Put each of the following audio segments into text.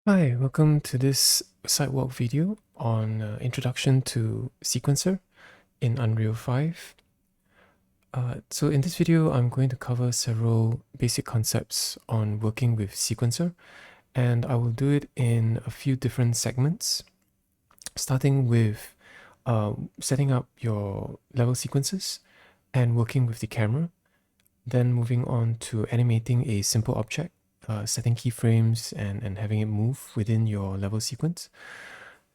Hi, welcome to this SIDEWALK video on Introduction to Sequencer in Unreal 5. So in this video, I'm going to cover several basic concepts on working with Sequencer, and I will do it in a few different segments, starting with setting up your level sequences and working with the camera, then moving on to animating a simple object, setting keyframes and having it move within your level sequence.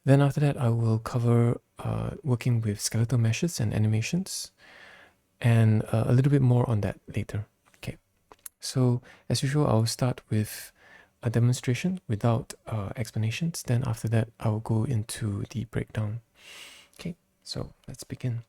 Then after that, I will cover working with skeletal meshes and animations, and a little bit more on that later. Okay, so as usual, I'll start with a demonstration without explanations. Then after that, I will go into the breakdown. Okay, so let's begin.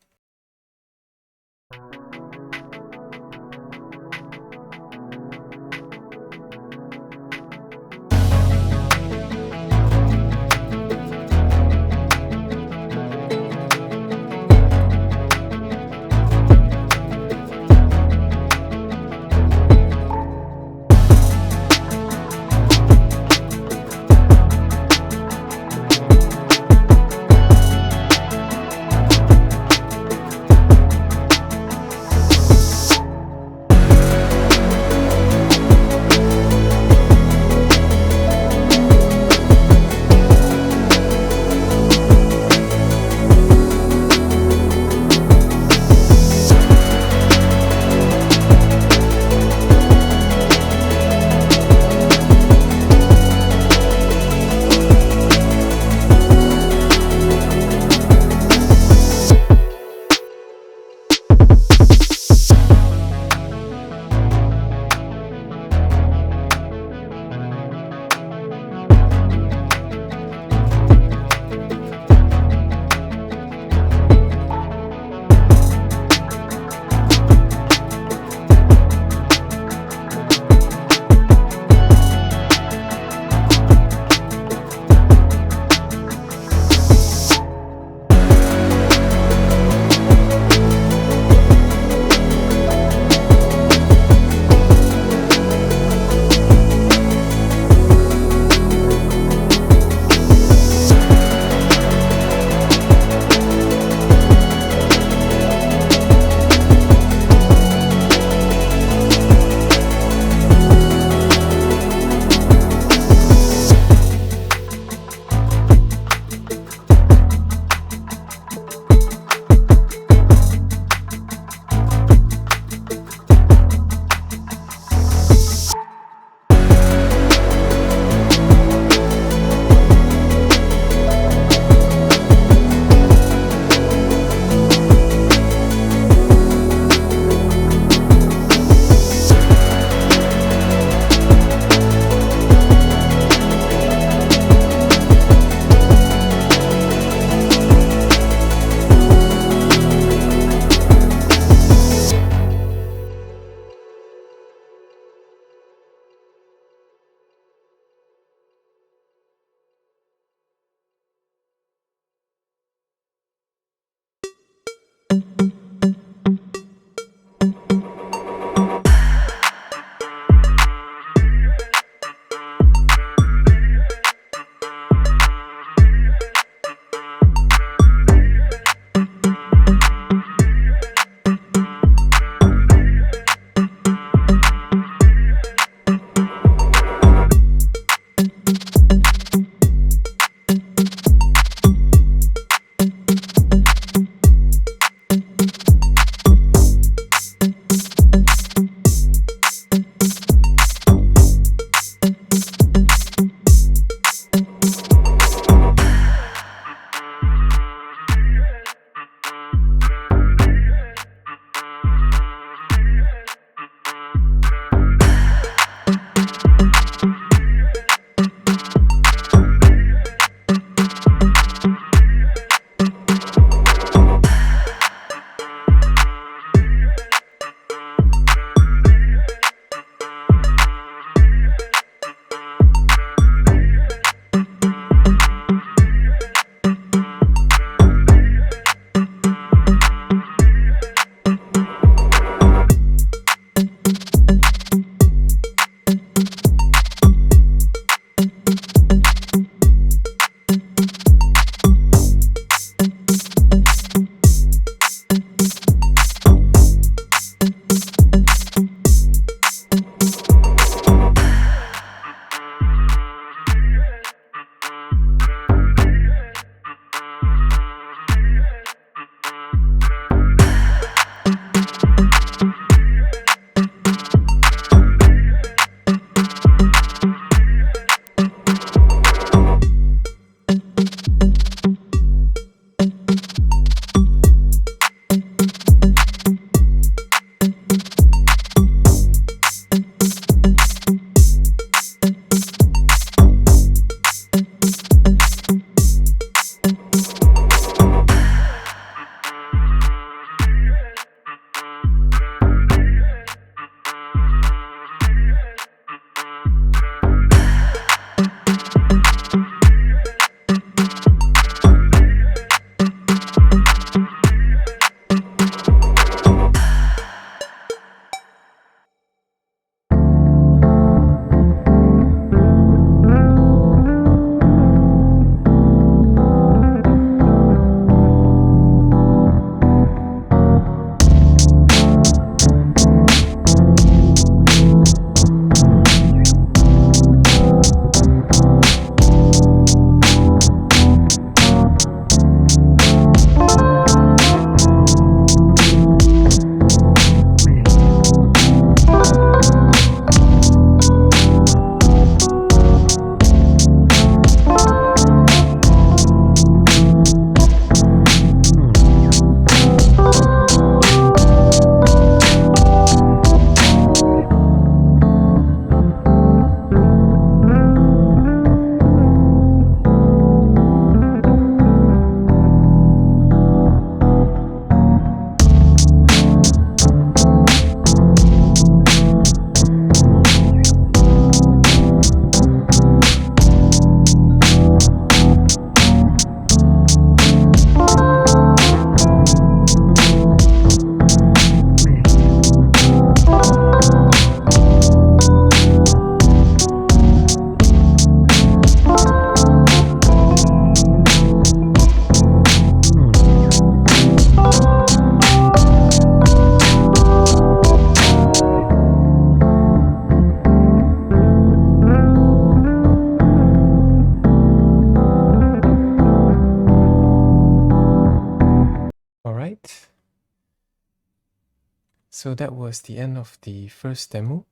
so that was the end of the first demo.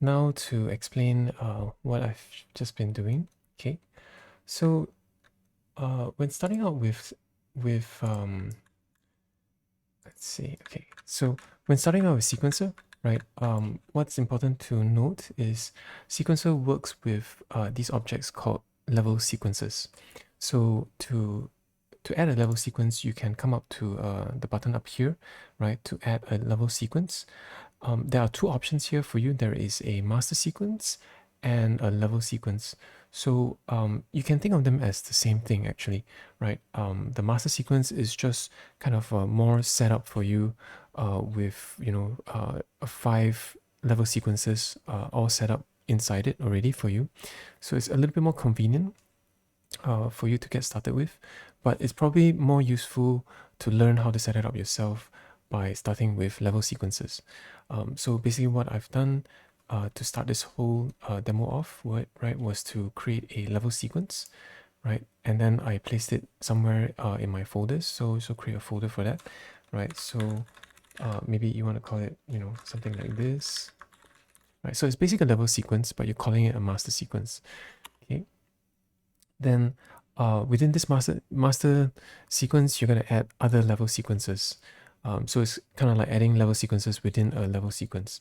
Now to explain what I've just been doing. Okay, so when starting out with let's see. Okay, so when starting out with sequencer, right? What's important to note is sequencer works with these objects called level sequences. So to add a level sequence, you can come up to the button up here, right? To add a level sequence. There are two options here for you. There is a master sequence and a level sequence. So you can think of them as the same thing actually, right? The master sequence is just kind of more setup for you with, you know, 5 level sequences all set up inside it already for you. So it's a little bit more convenient for you to get started with, but it's probably more useful to learn how to set it up yourself by starting with level sequences. So basically what I've done to start this whole demo off, right, was to create a level sequence, right? And then I placed it somewhere in my folders. So create a folder for that, right? So maybe you want to call it, you know, something like this, right? So it's basically a level sequence, but you're calling it a master sequence, okay? Then within this master sequence, you're going to add other level sequences. So it's kind of like adding level sequences within a level sequence.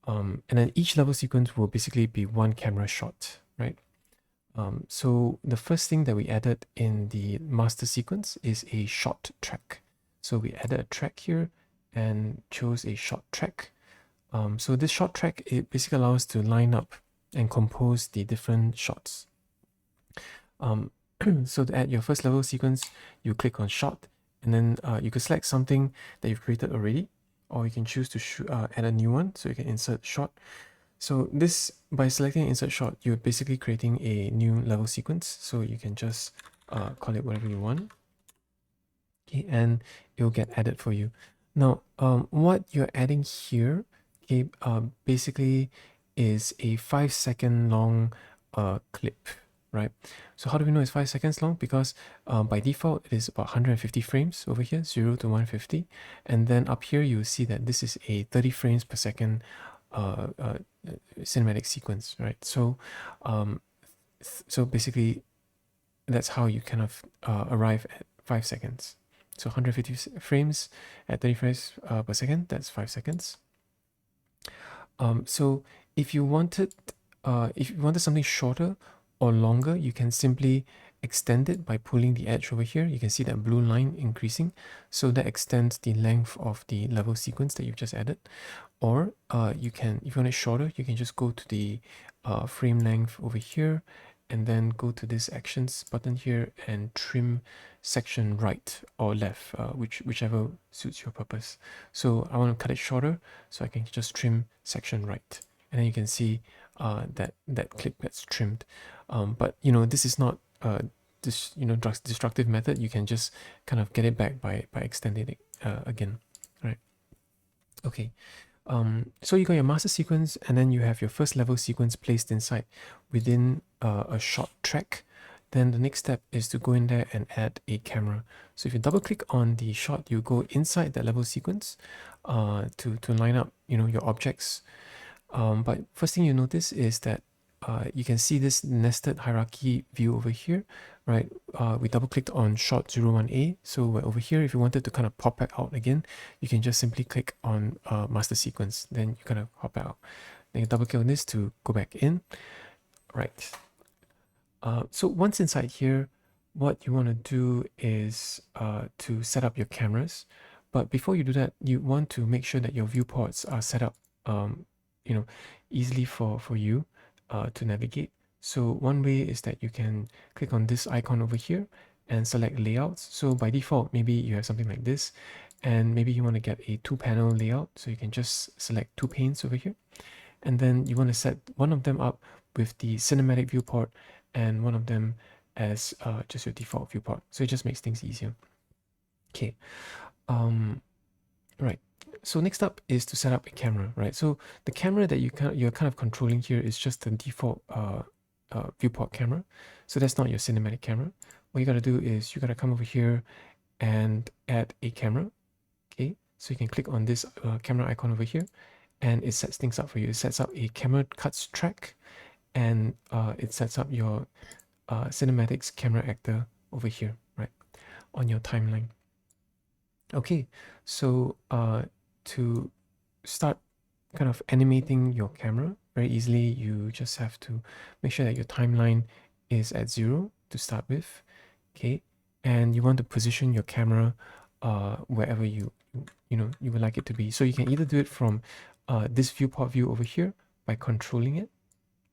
And then each level sequence will basically be one camera shot, right? So the first thing that we added in the master sequence is a shot track. So we added a track here and chose a shot track. So this shot track, it basically allows us to line up and compose the different shots. So to add your first level sequence, you click on shot, and then you can select something that you've created already, or you can choose to add a new one. So you can insert shot. So this, by selecting insert shot, you're basically creating a new level sequence. So you can just call it whatever you want. Okay, and it will get added for you. Now, what you're adding here, okay, basically is a 5-second long clip, right? So how do we know it's 5 seconds long? Because by default, it is about 150 frames over here, 0 to 150. And then up here, you see that this is a 30 frames per second cinematic sequence, right? So, so basically, that's how you kind of arrive at 5 seconds. So 150 frames at 30 frames per second, that's 5 seconds. So if you wanted something shorter or longer, you can simply extend it by pulling the edge over here. You can see that blue line increasing. So that extends the length of the level sequence that you've just added. Or you can, if you want it shorter, you can just go to the frame length over here and then go to this actions button here and trim section right or left, whichever suits your purpose. So I want to cut it shorter, so I can just trim section right, and then you can see that clip gets trimmed. But you know, this is not this destructive method. You can just kind of get it back by extending it again, right? Okay. So you got your master sequence, and then you have your first level sequence placed inside within a shot track. Then the next step is to go in there and add a camera. So if you double click on the shot, you go inside that level sequence to line up, you know, your objects. But first thing you notice is that you can see this nested hierarchy view over here, right? We double clicked on shot 01A. So over here, if you wanted to kind of pop back out again, you can just simply click on master sequence. Then you kind of hop out. Then you double click on this to go back in, right? So once inside here, what you want to do is to set up your cameras. But before you do that, you want to make sure that your viewports are set up, you know, easily for you to navigate. So one way is that you can click on this icon over here and select layouts. So by default, maybe you have something like this, and maybe you want to get a 2-panel layout. So you can just select 2 panes over here. And then you want to set one of them up with the cinematic viewport and one of them as just your default viewport. So it just makes things easier. Okay. Right. So next up is to set up a camera, right? So the camera that you're kind of controlling here is just the default viewport camera. So that's not your cinematic camera. What you got to do is you got to come over here and add a camera. Okay. So you can click on this camera icon over here, and it sets things up for you. It sets up a camera cuts track, and it sets up your cinematics camera actor over here, right, on your timeline. Okay, so to start kind of animating your camera very easily, you just have to make sure that your timeline is at 0 to start with, okay, and you want to position your camera wherever you would like it to be. So you can either do it from this viewport view over here by controlling it,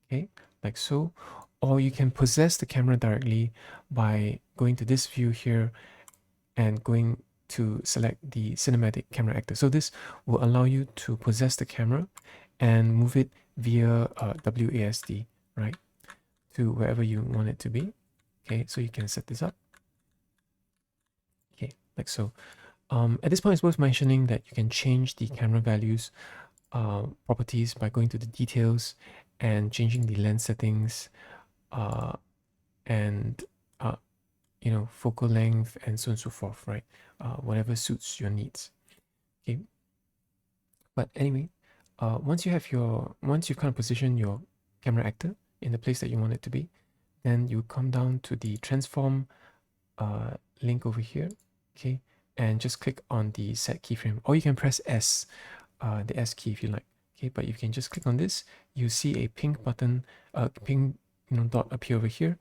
okay, like so, or you can possess the camera directly by going to this view here and going to select the cinematic camera actor. So this will allow you to possess the camera and move it via WASD, right, to wherever you want it to be. Okay, so you can set this up. Okay, like so. At this point, it's worth mentioning that you can change the camera values properties by going to the details and changing the lens settings and focal length and so on and so forth, right? Whatever suits your needs. Okay. But anyway, once you've kind of positioned your camera actor in the place that you want it to be, then you come down to the transform link over here, okay, and just click on the set keyframe, or you can press S, the S key if you like, okay. But you can just click on this, you see a pink button, pink dot appear over here.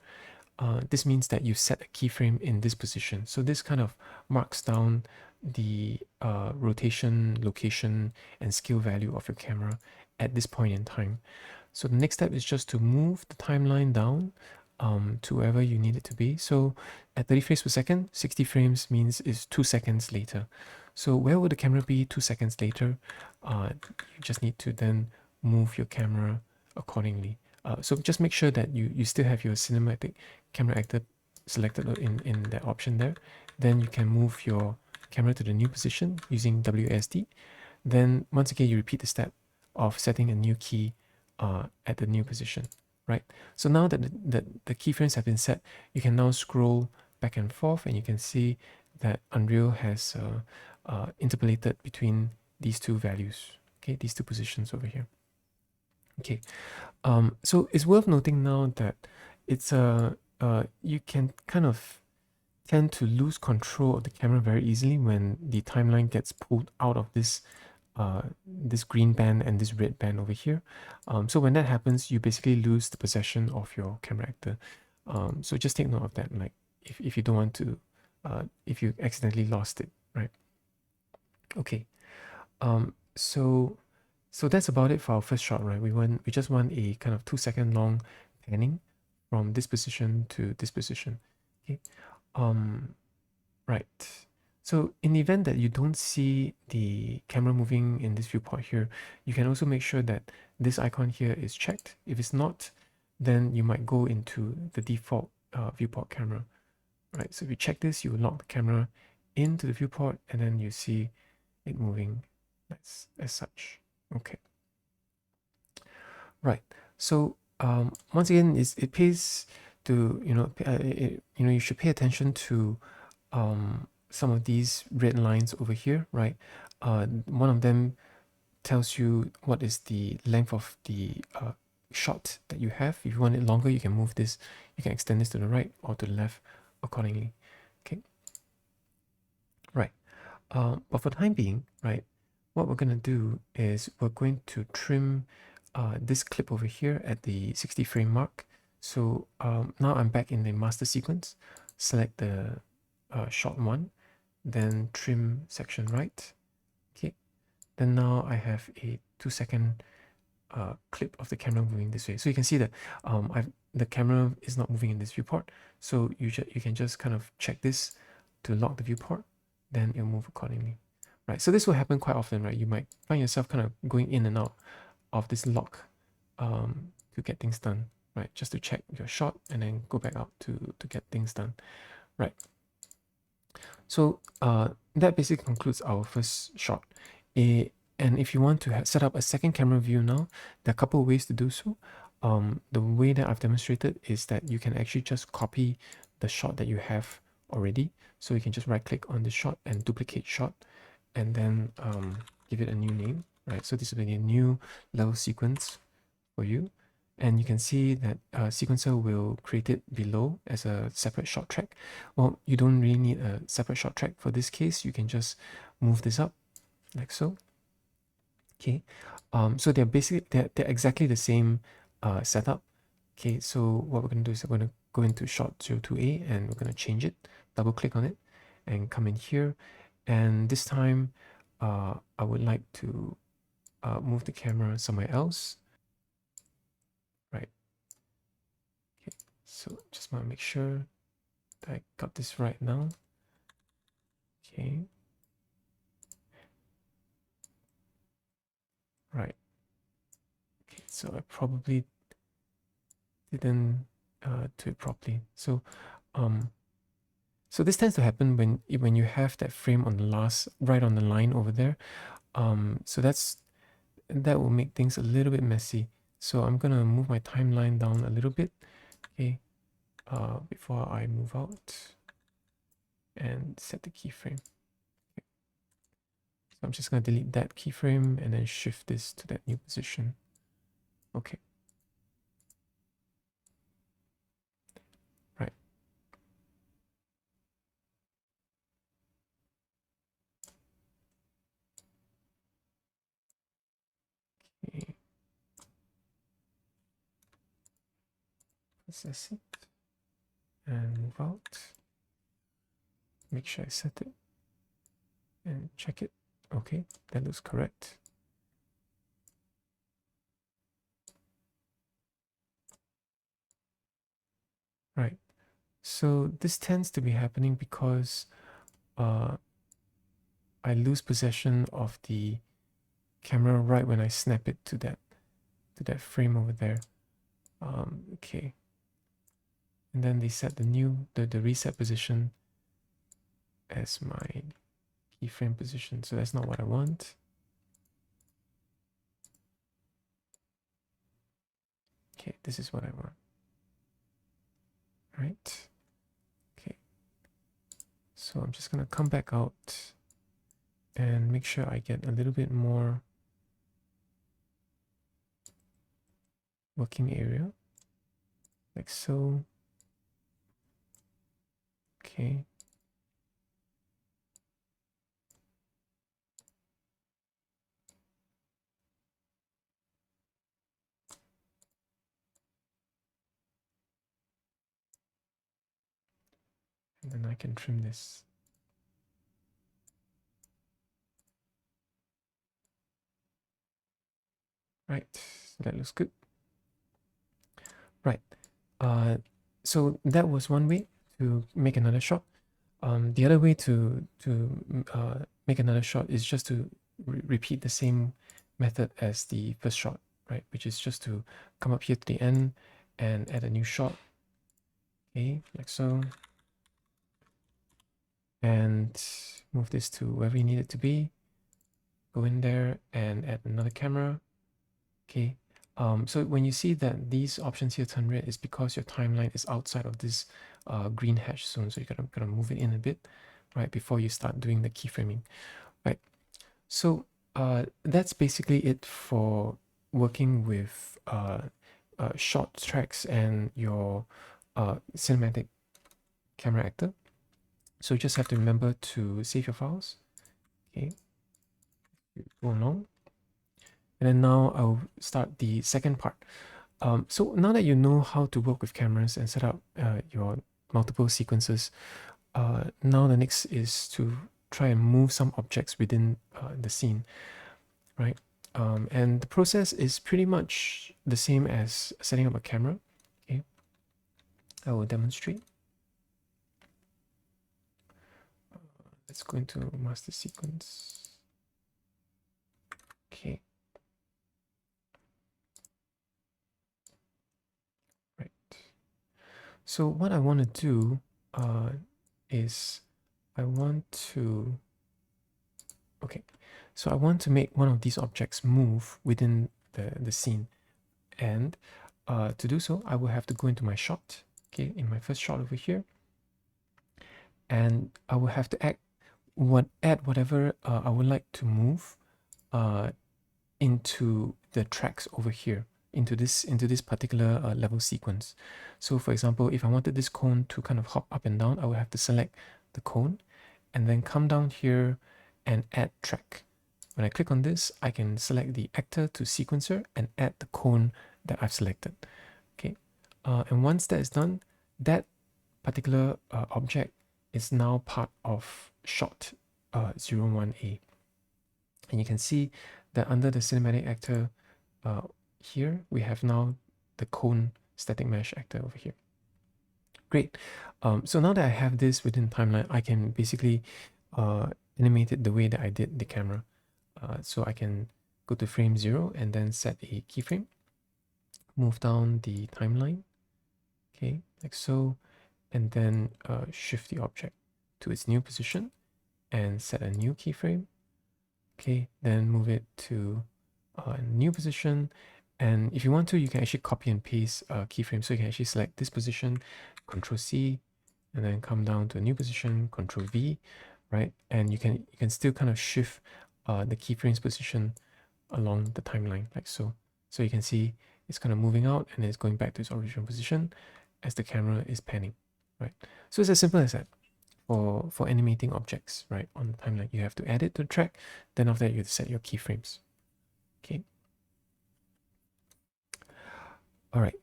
This means that you set a keyframe in this position. So this kind of marks down the rotation, location, and scale value of your camera at this point in time. So the next step is just to move the timeline down to wherever you need it to be. So at 30 frames per second, 60 frames means is 2 seconds later. So where would the camera be 2 seconds later? You just need to then move your camera accordingly. So just make sure that you still have your cinematic camera actor selected in that option there. Then you can move your camera to the new position using WASD. Then once again, you repeat the step of setting a new key at the new position, right? So now that the keyframes have been set, you can now scroll back and forth, and you can see that Unreal has interpolated between these two values, okay, these two positions over here. Okay, so it's worth noting now that it's you can kind of tend to lose control of the camera very easily when the timeline gets pulled out of this this green band and this red band over here. So when that happens, you basically lose the possession of your camera actor. So just take note of that, like if you don't want to, if you accidentally lost it, right? Okay, so that's about it for our first shot, right? We just want a kind of 2 second long panning from this position to this position. Okay. Right. So in the event that you don't see the camera moving in this viewport here, you can also make sure that this icon here is checked. If it's not, then you might go into the default viewport camera. Right. So if you check this, you lock the camera into the viewport, and then you see it moving as such. Okay. Right. So once again, it pays to you should pay attention to some of these red lines over here, right? One of them tells you what is the length of the shot that you have. If you want it longer, you can move this. You can extend this to the right or to the left accordingly. Okay. Right. But for the time being, right, what we're going to do is we're going to trim this clip over here at the 60 frame mark. So now I'm back in the master sequence. Select the shot 1, then trim section right. Okay. Then now I have a 2 second clip of the camera moving this way. So you can see that the camera is not moving in this viewport. So you can just kind of check this to lock the viewport, then it'll move accordingly. Right, so this will happen quite often, right? You might find yourself kind of going in and out of this lock to get things done, right? Just to check your shot and then go back out to get things done, right? So that basically concludes our first shot. And if you want to set up a second camera view now, there are a couple of ways to do so. The way that I've demonstrated is that you can actually just copy the shot that you have already. So you can just right click on the shot and duplicate shot. and then give it a new name, right? So this will be a new level sequence for you. And you can see that sequencer will create it below as a separate short track. Well, you don't really need a separate short track for this case. You can just move this up like so. Okay, so they're basically they're exactly the same setup. Okay, so what we're going to do is we're going to go into shot 02A and we're going to change it, double click on it and come in here. And this time I would like to move the camera somewhere else. Right. Okay, so just want to make sure that I got this right now. Okay. Right. Okay, so I probably didn't do it properly. So so this tends to happen when you have that frame on the last, right on the line over there. So that will make things a little bit messy. So I'm gonna move my timeline down a little bit, okay, before I move out and set the keyframe. Okay. So I'm just gonna delete that keyframe and then shift this to that new position. Okay. Right. Okay. Process it and move out. Make sure I set it and check it. Okay, that looks correct. Right. So this tends to be happening because I lose possession of the camera right when I snap it to that frame over there. Okay. And then they set the reset position as my keyframe position. So that's not what I want. Okay, this is what I want. Right. Okay. So I'm just gonna come back out and make sure I get a little bit more working area, like so. Okay. And then I can trim this. Right, so that looks good. Right. So that was one way to make another shot. The other way to make another shot is just to repeat the same method as the first shot, right? Which is just to come up here to the end and add a new shot. Okay, like so. And move this to wherever you need it to be. Go in there and add another camera. Okay. So when you see that these options here turn red, it's because your timeline is outside of this green hash zone. So you gotta move it in a bit, right, before you start doing the keyframing, right? So that's basically it for working with short tracks and your cinematic camera actor. So you just have to remember to save your files. Okay, go along. And then now I'll start the second part. So now that you know how to work with cameras and set up your multiple sequences, now the next is to try and move some objects within the scene, right? And the process is pretty much the same as setting up a camera. Okay, I will demonstrate. Let's go into master sequence. Okay. Right. So what I want to do is I want to, okay, so I want to make one of these objects move within the scene. And to do so, I will have to go into my shot, okay, in my first shot over here. And I will have to act add whatever I would like to move into the tracks over here, into this particular level sequence. So for example, if I wanted this cone to kind of hop up and down, I would have to select the cone and then come down here and add track. When I click on this, I can select the actor to sequencer and add the cone that I've selected. Okay, and once that is done, that particular object is now part of shot 01A. And you can see that under the cinematic actor here, we have now the cone static mesh actor over here. Great. So now that I have this within timeline, I can basically animate it the way that I did the camera. So I can go to frame 0 and then set a keyframe, move down the timeline, okay, like so, and then shift the object to its new position and set a new keyframe. Okay, then move it to a new position. And if you want to, you can actually copy and paste keyframes. So you can actually select this position, Control C, and then come down to a new position, Control V, right? And you can still kind of shift the keyframes position along the timeline, like so. So you can see it's kind of moving out and it's going back to its original position as the camera is panning, right? So it's as simple as that. For animating objects, right, on the timeline, you have to add it to the track. Then after that, you have to set your keyframes. Okay. All right.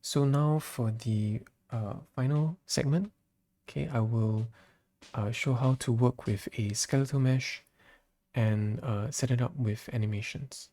So now for the final segment, okay, I will show how to work with a skeletal mesh and set it up with animations.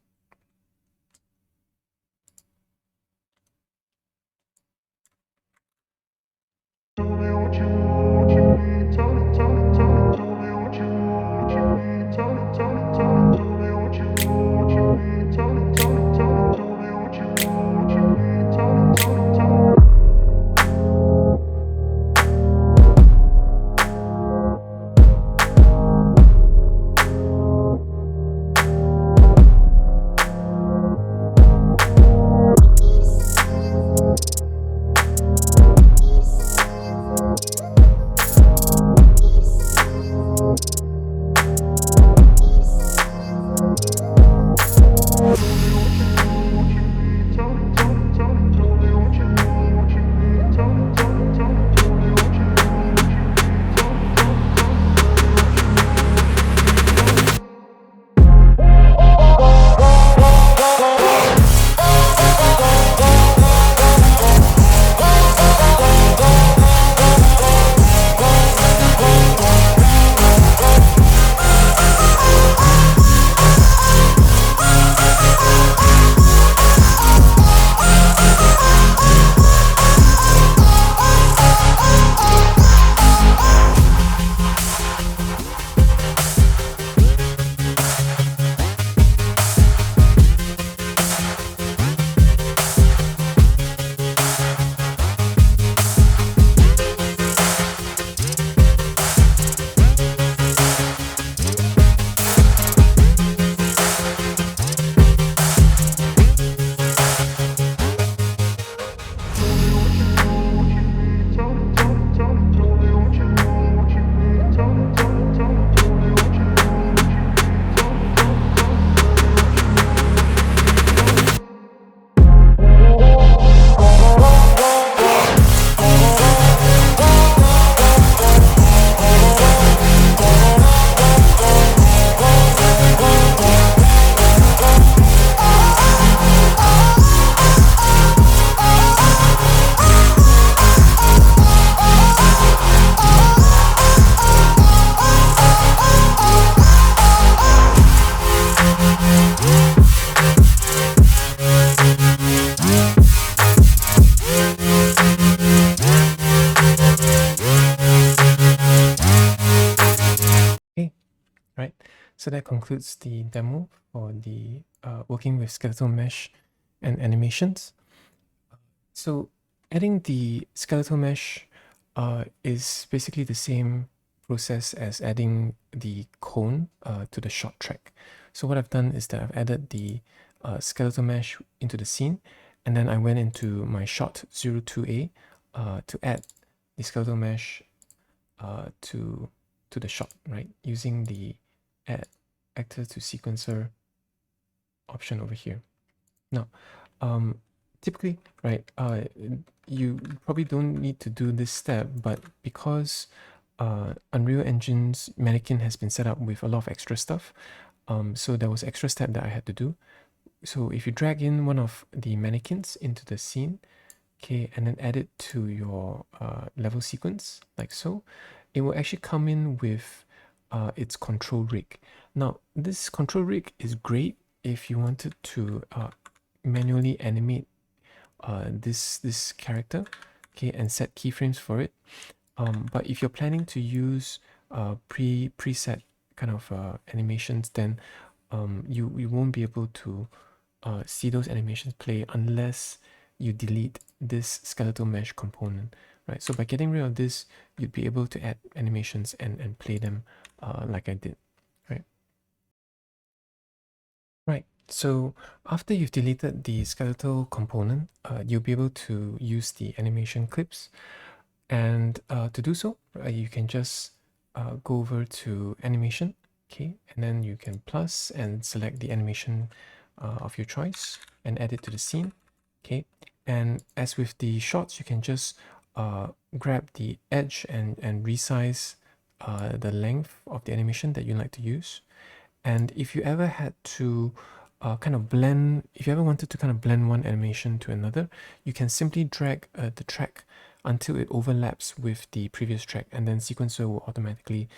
Right, so that concludes the demo for the working with skeletal mesh and animations. So adding the skeletal mesh is basically the same process as adding the cone to the shot track. So what I've done is that I've added the skeletal mesh into the scene, and then I went into my shot 02A to add the skeletal mesh to to the shot, right? Using the add actor to sequencer option over here. Now, typically, right, you probably don't need to do this step, but because Unreal Engine's mannequin has been set up with a lot of extra stuff, so there was extra step that I had to do. So if you drag in one of the mannequins into the scene, okay, and then add it to your level sequence, like so, it will actually come in with its control rig. Now, this control rig is great if you wanted to manually animate this character, okay, and set keyframes for it. But if you're planning to use preset kind of animations, then you won't be able to see those animations play unless you delete this skeletal mesh component, right? So by getting rid of this, you'd be able to add animations and play them like I did, right? Right, so after you've deleted the skeletal component, you'll be able to use the animation clips. And to do so, you can just go over to animation, okay, and then you can plus and select the animation of your choice and add it to the scene, okay. And as with the shots, you can just grab the edge and resize the length of the animation that you like to use. And if you ever had to if you ever wanted to kind of blend one animation to another, you can simply drag the track until it overlaps with the previous track, and then sequencer will automatically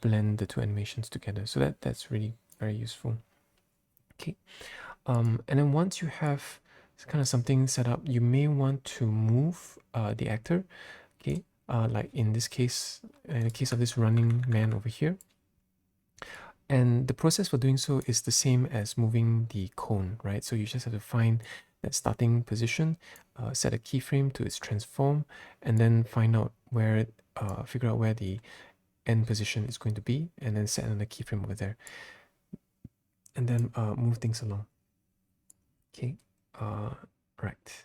blend the two animations together. So that's really very useful. Okay, and then once you have kind of something set up, you may want to move the actor. Okay, like in this case, in the case of this running man over here. And the process for doing so is the same as moving the cone, right? So you just have to find that starting position, set a keyframe to its transform, and then find out where, figure out where the end position is going to be, and then set another keyframe over there. And then move things along. Okay, right.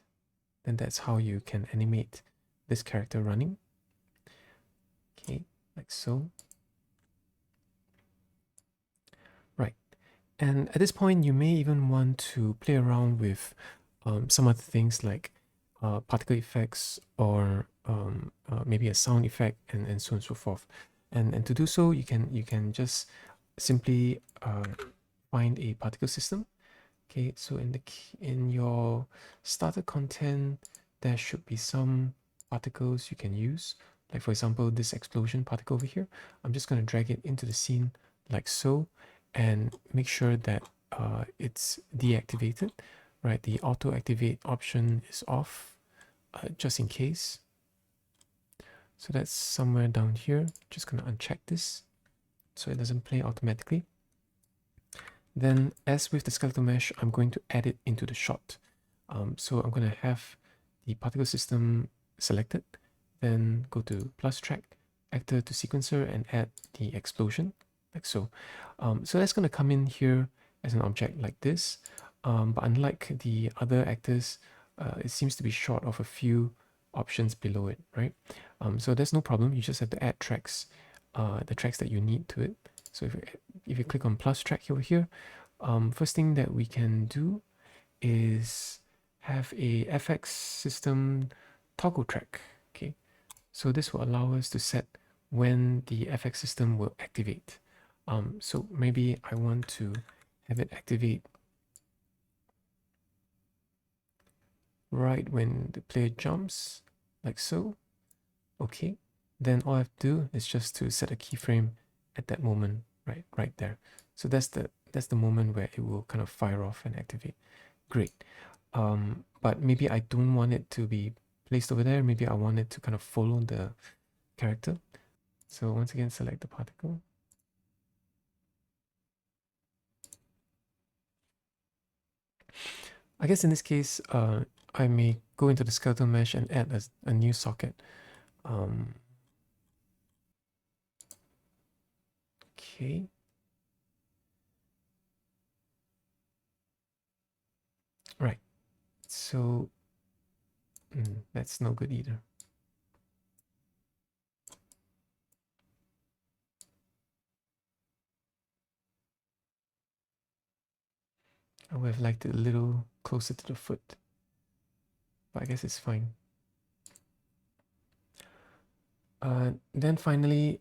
Then that's how you can animate this character running. Okay, like so. Right. And at this point, you may even want to play around with some other things like particle effects or maybe a sound effect and so on and so forth. And to do so, you can just simply find a particle system. Okay, so in your starter content, there should be some particles you can use. Like for example, this explosion particle over here. I'm just going to drag it into the scene like so, and make sure that it's deactivated, right? The auto activate option is off, just in case. So that's somewhere down here. Just gonna uncheck this so it doesn't play automatically. Then as with the skeletal mesh, I'm going to add it into the shot. So I'm going to have the particle system selected, then go to plus track, actor to sequencer, and add the explosion, like so. So that's going to come in here as an object like this. But unlike the other actors, it seems to be short of a few options below it, right? So there's no problem. You just have to add tracks, the tracks that you need to it. So if you click on plus track over here, first thing that we can do is have a FX system toggle track. Okay, so this will allow us to set when the FX system will activate. So maybe I want to have it activate right when the player jumps, like so. Okay, then all I have to do is just to set a keyframe at that moment, right there. So that's the moment where it will kind of fire off and activate. Great. But maybe I don't want it to be placed over there. Maybe I want it to kind of follow the character. So once again, select the particle. I guess in this case, I may go into the skeletal mesh and add a new socket. Okay. Right. So that's no good either. I would have liked it a little closer to the foot, but I guess it's fine. Then finally,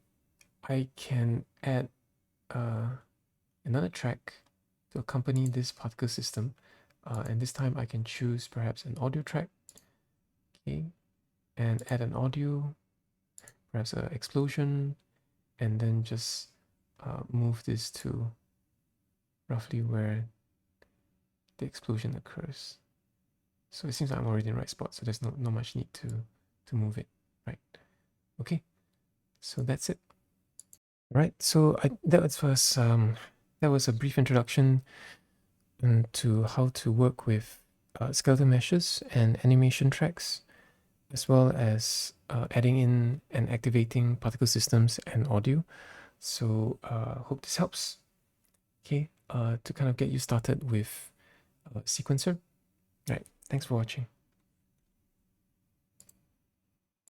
I can add another track to accompany this particle system, and this time I can choose perhaps an audio track, okay, and add an audio, perhaps an explosion, and then just move this to roughly where the explosion occurs. So it seems like I'm already in the right spot, so there's not much need to move it, right? Okay, so that's it. Right, so that was a brief introduction to how to work with skeletal meshes and animation tracks, as well as adding in and activating particle systems and audio. So hope this helps. Okay, to kind of get you started with Sequencer. Right, thanks for watching.